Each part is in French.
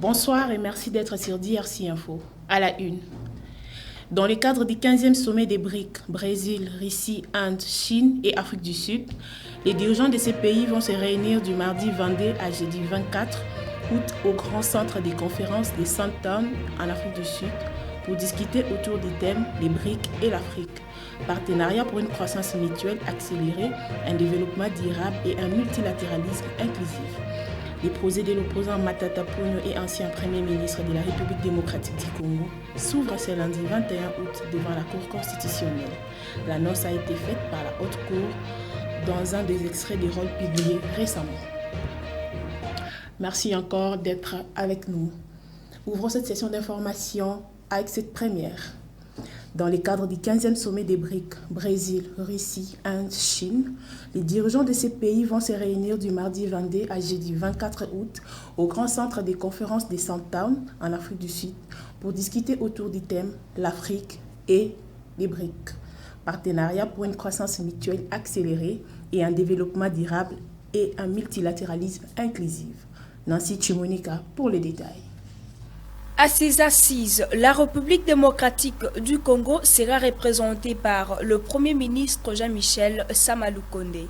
Bonsoir et merci d'être sur DRC Info. À la une. Dans le cadre du 15e sommet des BRIC, Brésil, Russie, Inde, Chine et Afrique du Sud, les dirigeants de ces pays vont se réunir du mardi 22 à jeudi 24 août au grand centre des conférences de Sandton en Afrique du Sud pour discuter autour des thèmes les BRIC et l'Afrique, partenariat pour une croissance mutuelle accélérée, un développement durable et un multilatéralisme inclusif. Les procès de l'opposant Matata Ponyo et ancien Premier ministre de la République démocratique du Congo s'ouvrent ce lundi 21 août devant la Cour constitutionnelle. L'annonce a été faite par la Haute Cour dans un des extraits des rôles publiés récemment. Merci encore d'être avec nous. Ouvrons cette session d'information avec cette première. Dans le cadre du 15e sommet des BRIC, Brésil, Russie, Inde, Chine, les dirigeants de ces pays vont se réunir du mardi 22 à jeudi 24 août au grand centre des conférences de Sandton en Afrique du Sud pour discuter autour du thème l'Afrique et les BRIC, partenariat pour une croissance mutuelle accélérée et un développement durable et un multilatéralisme inclusif. Nancy Chimonika pour les détails. À ces assises, la République démocratique du Congo sera représentée par le Premier ministre Jean-Michel Samalukonde.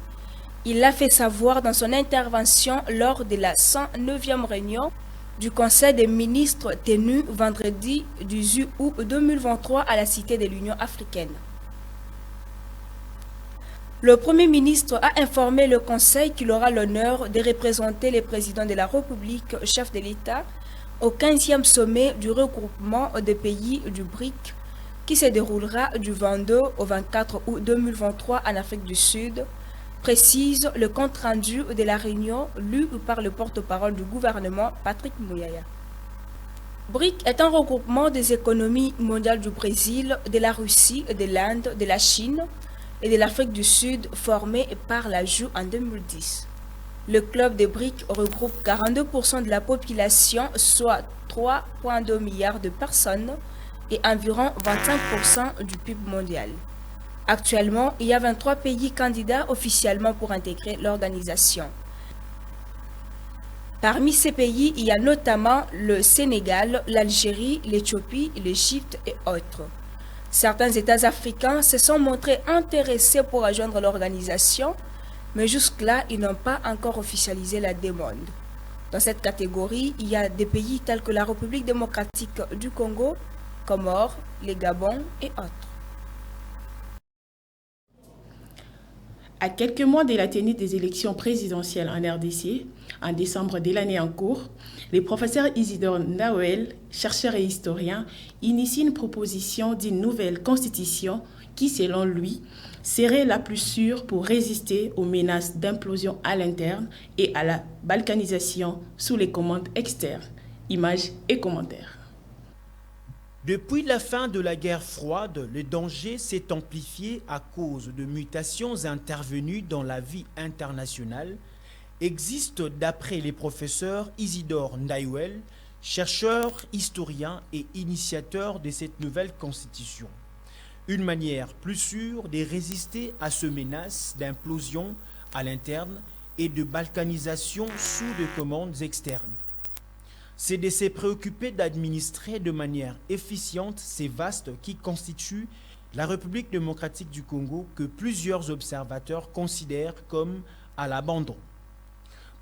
Il l'a fait savoir dans son intervention lors de la 109e réunion du Conseil des ministres tenue vendredi 18 août 2023 à la Cité de l'Union africaine. Le Premier ministre a informé le Conseil qu'il aura l'honneur de représenter le président de la République, chef de l'État, au 15e sommet du regroupement des pays du BRIC qui se déroulera du 22 au 24 août 2023 en Afrique du Sud, précise le compte-rendu de la réunion lu par le porte-parole du gouvernement Patrick Muyaya. BRIC est un regroupement des économies mondiales du Brésil, de la Russie, de l'Inde, de la Chine et de l'Afrique du Sud formé par l'ajout en 2010. Le club des BRIC regroupe 42% de la population, soit 3,2 milliards de personnes et environ 25% du PIB mondial. Actuellement, il y a 23 pays candidats officiellement pour intégrer l'organisation. Parmi ces pays, il y a notamment le Sénégal, l'Algérie, l'Éthiopie, l'Égypte et autres. Certains États africains se sont montrés intéressés pour rejoindre l'organisation, mais jusque-là, ils n'ont pas encore officialisé la demande. Dans cette catégorie, il y a des pays tels que la République démocratique du Congo, Comores, les Gabon et autres. À quelques mois de la tenue des élections présidentielles en RDC, en décembre de l'année en cours, le professeur Isidore Ndawel, chercheur et historien, initie une proposition d'une nouvelle constitution qui, selon lui, serait la plus sûre pour résister aux menaces d'implosion à l'interne et à la balkanisation sous les commandes externes. Images et commentaires. Depuis la fin de la guerre froide, le danger s'est amplifié à cause de mutations intervenues dans la vie internationale, existe d'après les professeurs Isidore Ndawel, chercheur, historien et initiateur de cette nouvelle constitution. Une manière plus sûre de résister à ces menaces d'implosion à l'interne et de balkanisation sous des commandes externes. C'est de se préoccuper d'administrer de manière efficiente ces vastes qui constituent la République démocratique du Congo que plusieurs observateurs considèrent comme à l'abandon.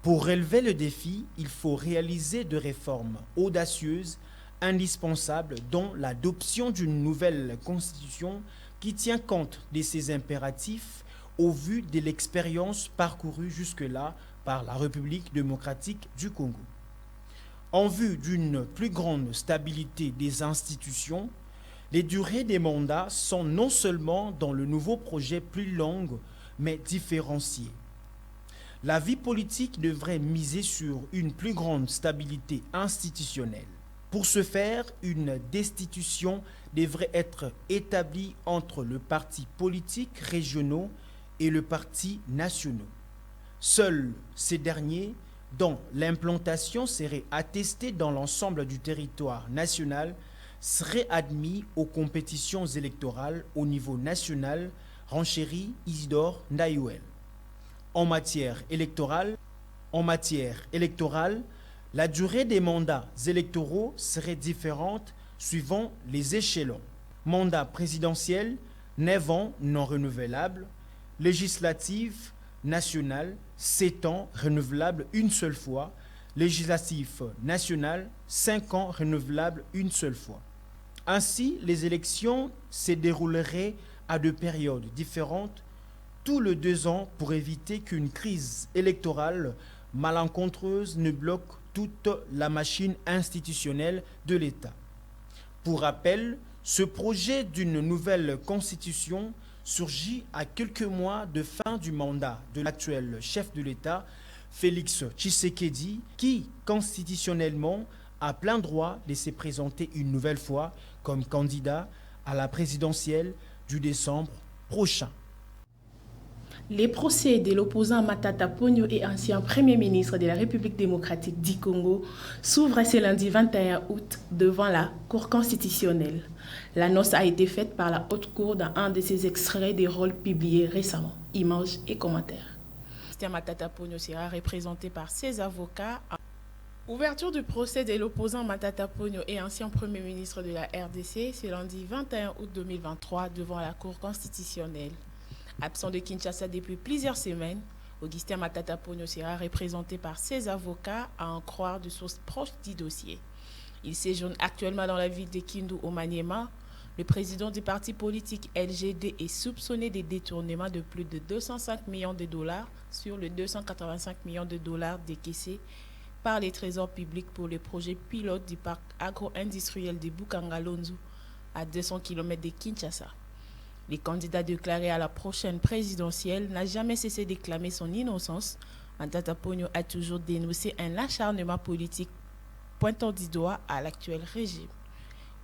Pour relever le défi, il faut réaliser des réformes audacieuses indispensable, dont l'adoption d'une nouvelle constitution qui tient compte de ces impératifs au vu de l'expérience parcourue jusque-là par la République démocratique du Congo. En vue d'une plus grande stabilité des institutions, les durées des mandats sont non seulement dans le nouveau projet plus longues, mais différenciées. La vie politique devrait miser sur une plus grande stabilité institutionnelle. Pour ce faire, une destitution devrait être établie entre le parti politique régionaux et le parti national. Seuls ces derniers, dont l'implantation serait attestée dans l'ensemble du territoire national, seraient admis aux compétitions électorales au niveau national, renchérit Isidore Ndawel. En matière électorale, La durée des mandats électoraux serait différente suivant les échelons. Mandat présidentiel, 9 ans non renouvelable. Législatif, national, 7 ans renouvelable une seule fois. Législatif national, 5 ans renouvelable une seule fois. Ainsi, les élections se dérouleraient à 2 périodes différentes, tous les 2 ans, pour éviter qu'une crise électorale malencontreuse ne bloque toute la machine institutionnelle de l'État. Pour rappel, ce projet d'une nouvelle constitution surgit à quelques mois de fin du mandat de l'actuel chef de l'État, Félix Tshisekedi, qui, constitutionnellement, a plein droit de se présenter une nouvelle fois comme candidat à la présidentielle du décembre prochain. Les procès de l'opposant Matata Ponyo et ancien Premier ministre de la République démocratique du Congo s'ouvrent ce lundi 21 août devant la Cour constitutionnelle. L'annonce a été faite par la Haute Cour dans un de ses extraits des rôles publiés récemment. Images et commentaires. Matata Ponyo sera représenté par ses avocats. Ouverture du procès de l'opposant Matata Ponyo et ancien Premier ministre de la RDC ce lundi 21 août 2023 devant la Cour constitutionnelle. Absent de Kinshasa depuis plusieurs semaines, Augustin Matata Ponyo sera représenté par ses avocats à en croire de sources proches du dossier. Il séjourne actuellement dans la ville de Kindu au Maniema. Le président du parti politique LGD est soupçonné des détournements de plus de 205 millions de dollars sur les 285 millions de dollars décaissés par les trésors publics pour le projet pilote du parc agro-industriel de Bukangalonzu à 200 km de Kinshasa. Le candidat déclaré à la prochaine présidentielle n'a jamais cessé de clamer son innocence. Matata Ponyo a toujours dénoncé un acharnement politique pointant du doigt à l'actuel régime.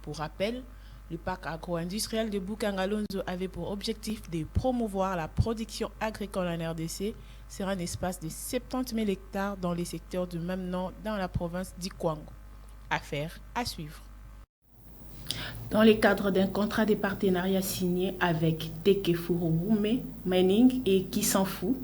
Pour rappel, le parc agro-industriel de Bukangalonzo avait pour objectif de promouvoir la production agricole en RDC sur un espace de 70 000 hectares dans les secteurs du même nom dans la province du Kwango. Affaire à suivre. Dans le cadre d'un contrat de partenariat signé avec Tekefurumé Mining et Kisanfu,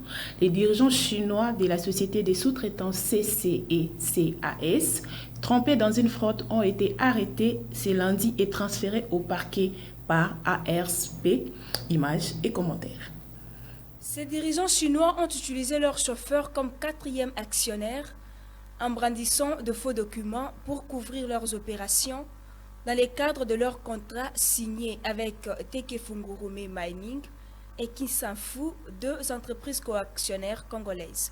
les dirigeants chinois de la société de sous-traitance CCE-CAS, trompés dans une fraude, ont été arrêtés ce lundi et transférés au parquet par ARSP. Images et commentaires. Ces dirigeants chinois ont utilisé leur chauffeur comme quatrième actionnaire en brandissant de faux documents pour couvrir leurs opérations dans le cadre de leur contrat signé avec Tekefurumé Mining et Kisanfu, 2 entreprises coactionnaires congolaises.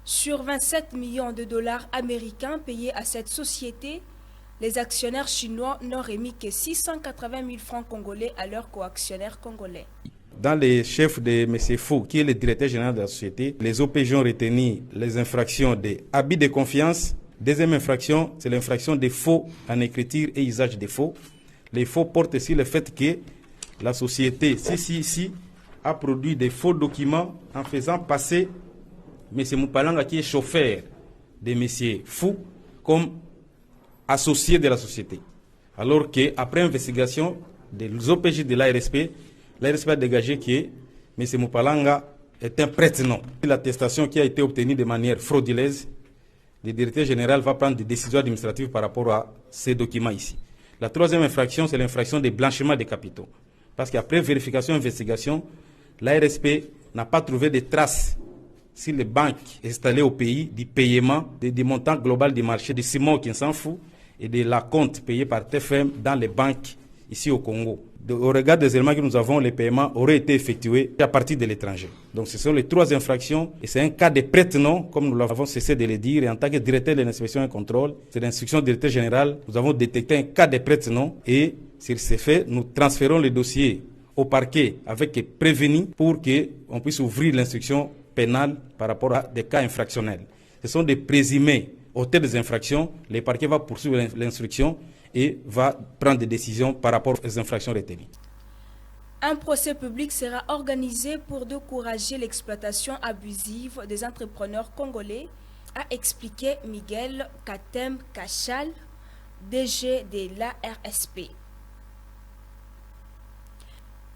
Sur 27 millions de dollars américains payés à cette société, les actionnaires chinois n'ont remis que 680 000 francs congolais à leurs coactionnaires congolais. Dans les chefs de M. Fou, qui est le directeur général de la société, les OPG ont retenu les infractions des abus de confiance. Deuxième infraction, c'est l'infraction des faux en écriture et usage des faux. Les faux portent sur le fait que la société CCC a produit des faux documents en faisant passer M. Moupalanga, qui est chauffeur de M. Fou, comme associé de la société. Alors qu'après investigation des OPG de l'ARSP, l'ARSP a dégagé que M. Moupalanga est un prête-nom. L'attestation qui a été obtenue de manière frauduleuse, le directeur général va prendre des décisions administratives par rapport à ces documents ici. La troisième infraction, c'est l'infraction de blanchiment des capitaux. Parce qu'après vérification et investigation, l'ARSP n'a pas trouvé de traces sur les banques installées au pays du paiement du montant global du marché de Simon qui s'en fout et de la compte payée par TFM dans les banques ici au Congo. Au regard des éléments que nous avons, les paiements auraient été effectués à partir de l'étranger. Donc ce sont les 3 infractions et c'est un cas de prête-nom, comme nous l'avons cessé de le dire. Et en tant que directeur de l'inspection et contrôle, c'est l'instruction du directeur général, nous avons détecté un cas de prête-nom et sur ces faits, nous transférons le dossier au parquet avec prévenu pour qu'on puisse ouvrir l'instruction pénale par rapport à des cas infractionnels. Ce sont des présumés auteurs des infractions. Le parquet va poursuivre l'instruction et va prendre des décisions par rapport aux infractions retenues. Un procès public sera organisé pour décourager l'exploitation abusive des entrepreneurs congolais, a expliqué Miguel Katem Kachal, DG de l'ARSP.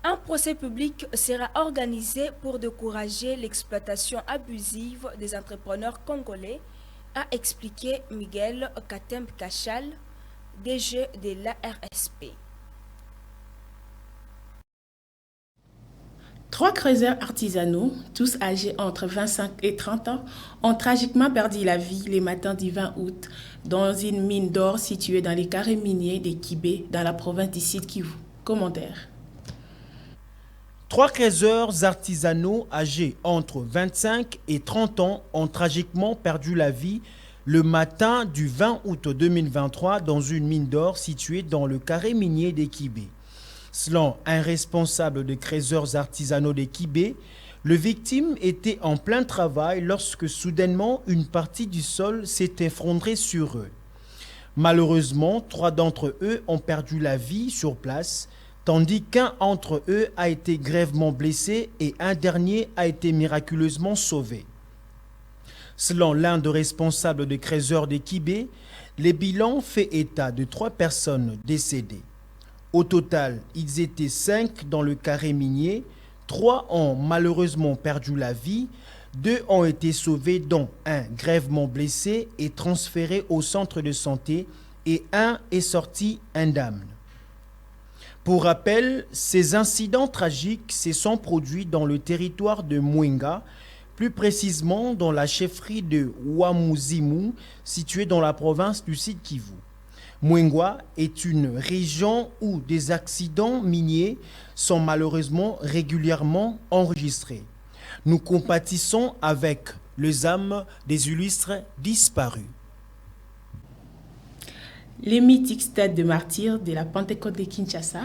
Un procès public sera organisé pour décourager l'exploitation abusive des entrepreneurs congolais, a expliqué Miguel Katemb Kachal, DG de l'ARSP. 3 creuseurs artisanaux, tous âgés entre 25 et 30 ans, ont tragiquement perdu la vie les matins du 20 août dans une mine d'or située dans les carrés miniers de Kibé, dans la province du Sud Kivu. Commentaire. 3 creuseurs artisanaux âgés entre 25 et 30 ans ont tragiquement perdu la vie le matin du 20 août 2023 dans une mine d'or située dans le carré minier de Kibé. Selon un responsable des creuseurs artisanaux de Kibé, le victime était en plein travail lorsque soudainement une partie du sol s'est effondrée sur eux. Malheureusement, 3 d'entre eux ont perdu la vie sur place, tandis qu'un d'entre eux a été grièvement blessé et un dernier a été miraculeusement sauvé. Selon l'un des responsables des creuseurs de Kibé, les bilans fait état de 3 personnes décédées. Au total, ils étaient 5 dans le carré minier, 3 ont malheureusement perdu la vie, 2 ont été sauvés dont un grièvement blessé et transféré au centre de santé et un est sorti indemne. Pour rappel, ces incidents tragiques se sont produits dans le territoire de Mwenga, plus précisément dans la chefferie de Wamuzimu, située dans la province du Sud Kivu. Mwenga est une région où des accidents miniers sont malheureusement régulièrement enregistrés. Nous compatissons avec les âmes des illustres disparus. Les mythiques stades de martyrs de la Pentecôte de Kinshasa,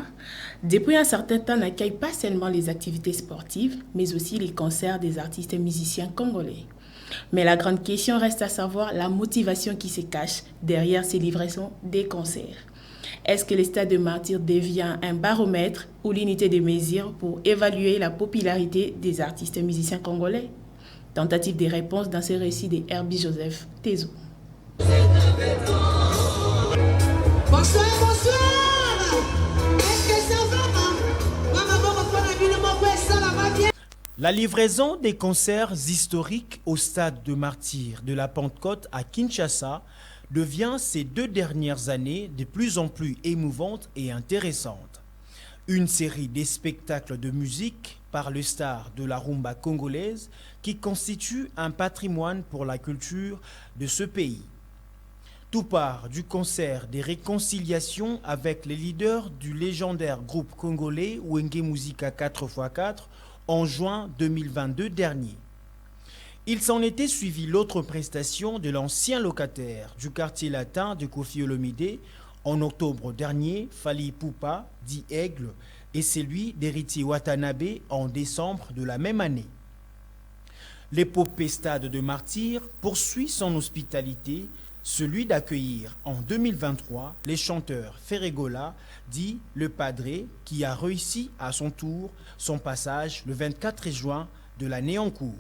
depuis un certain temps, n'accueillent pas seulement les activités sportives, mais aussi les concerts des artistes et musiciens congolais. Mais la grande question reste à savoir la motivation qui se cache derrière ces livraisons des concerts. Est-ce que le stade de martyrs devient un baromètre ou l'unité de mesure pour évaluer la popularité des artistes et musiciens congolais? Tentative de réponse dans ce récit de Herbie Joseph Tezo. Bonsoir, bonsoir. Est-ce que ça va, maman? La livraison des concerts historiques au stade de martyrs de la Pentecôte à Kinshasa devient ces 2 dernières années de plus en plus émouvante et intéressante. Une série de spectacles de musique par le star de la rumba congolaise qui constitue un patrimoine pour la culture de ce pays. Tout part du concert des réconciliations avec les leaders du légendaire groupe congolais Wenge Musica 4x4 en juin 2022 dernier. Il s'en était suivi l'autre prestation de l'ancien locataire du quartier latin de Koffi Olomide en octobre dernier, Fally Ipupa, dit Aigle, et celui d'Héritier Watanabe en décembre de la même année. L'épopée Stade de Martyrs poursuit son hospitalité, celui d'accueillir en 2023 les chanteurs Ferregola, dit Le Padre, qui a réussi à son tour son passage le 24 juin de l'année en cours.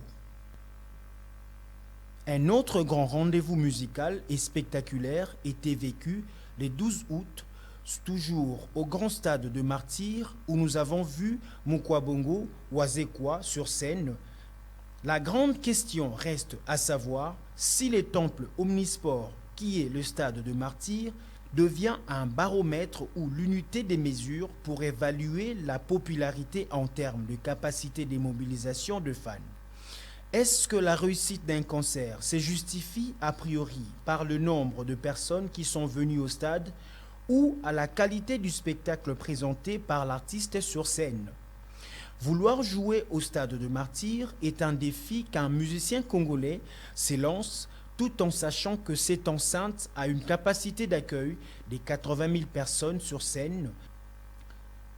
Un autre grand rendez-vous musical et spectaculaire était vécu le 12 août, toujours au grand stade de Martyrs, où nous avons vu Mukwabongo Wazekwa sur scène. La grande question reste à savoir si le temple omnisport, qui est le stade de Martyrs, devient un baromètre ou l'unité des mesures pour évaluer la popularité en termes de capacité de mobilisation de fans. Est-ce que la réussite d'un concert se justifie a priori par le nombre de personnes qui sont venues au stade ou à la qualité du spectacle présenté par l'artiste sur scène? Vouloir jouer au stade de Martyrs est un défi qu'un musicien congolais s'élance tout en sachant que cette enceinte a une capacité d'accueil de 80 000 personnes sur scène.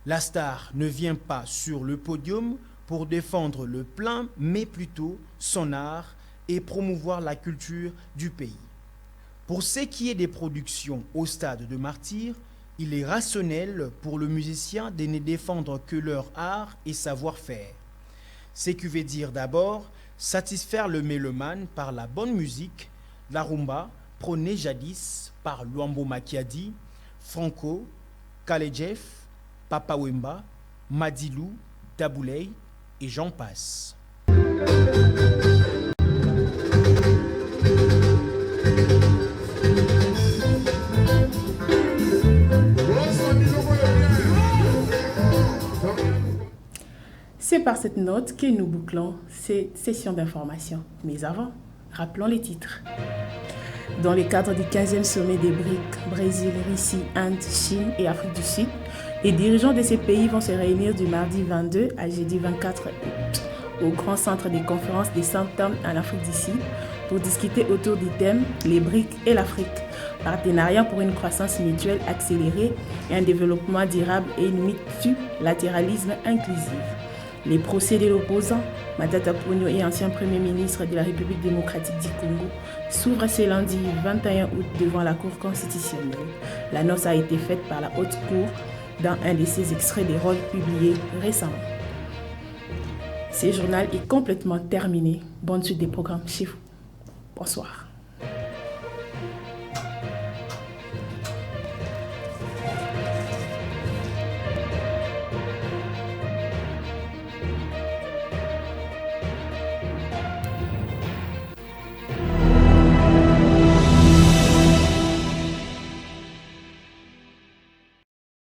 La star ne vient pas sur le podium pour défendre le plein, mais plutôt son art et promouvoir la culture du pays. Pour ce qui est des productions au stade de Martyrs, il est rationnel pour le musicien de ne défendre que leur art et savoir-faire. Ce qui veut dire d'abord satisfaire le mélomane par la bonne musique, la rumba prônée jadis par Luambo Makiadi, Franco, Kalejef, Papa Wemba, Madilou, Tabouley et j'en passe. C'est par cette note que nous bouclons cette session d'information. Mais avant, rappelons les titres. Dans le cadre du 15e sommet des BRIC, Brésil, Russie, Inde, Chine et Afrique du Sud, les dirigeants de ces pays vont se réunir du mardi 22 à jeudi 24 août au grand centre des conférences de Saint-Tom en Afrique du Sud pour discuter autour du thème « Les BRIC et l'Afrique ». Partenariat pour une croissance mutuelle accélérée et un développement durable et un multilatéralisme inclusif. Les procès de l'opposant, Matata Ponyo et ancien Premier ministre de la République démocratique du Congo, s'ouvrent ce lundi 21 août devant la Cour constitutionnelle. L'annonce a été faite par la Haute Cour dans un de ses extraits des rôles publiés récemment. Ce journal est complètement terminé. Bonne suite des programmes chez vous. Bonsoir.